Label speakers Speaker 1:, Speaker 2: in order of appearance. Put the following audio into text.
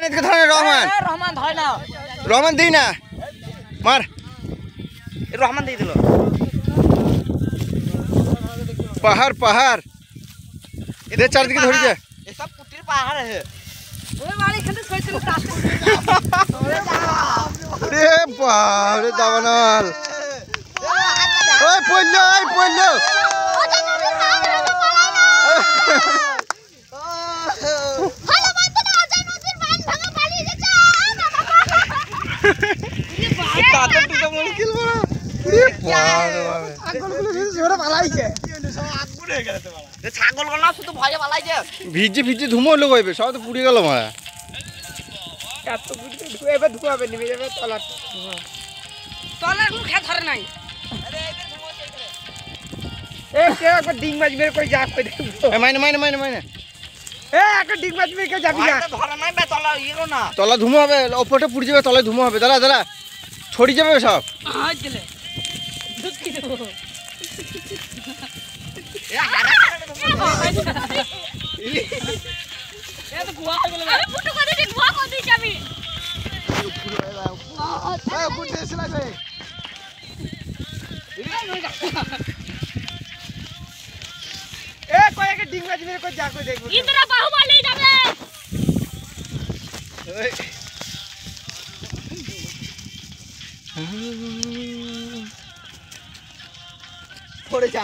Speaker 1: রহমান
Speaker 2: রহমান ধরে না,
Speaker 1: রহমান দিই না, মার
Speaker 2: রহমান দিয়ে দিল।
Speaker 1: পাহাড় পাহাড় এদের চারদিকে ধরে যা।
Speaker 2: এসব কুটির পাহাড় আছে।
Speaker 1: রে বাপরে দাবানল, ওই পড়লো, ওই পড়লো। ভিজে ভিজে ধুমো হলো কইবে, সব তো পুড়ে গেল মারা।
Speaker 3: এবার ধুয়াবে নেমে যাবে তলা তলা কোনো খেয়ে ধরে নাই। একবার ডিং মাছ মেরে কই যা কই দেখবো।
Speaker 1: মাইনে মাইনে মাইনে মাইনে
Speaker 3: একটা ডিং মাছ মেরে কেউ যাবি না।
Speaker 2: ধরে নাই বে, তলা ইয়েলো না।
Speaker 1: তলা ধুমো হবে, ওপরটা পুড়ে যাবে, তলায় ধুমো হবে। দাঁড়া দাঁড়া, ছড়ি যাবে সব।
Speaker 3: কয়েকটা ডিং মাছ মেরে কই যা কই দেখবো।
Speaker 4: বাহুবলী যাবে।
Speaker 2: পড়ে যা।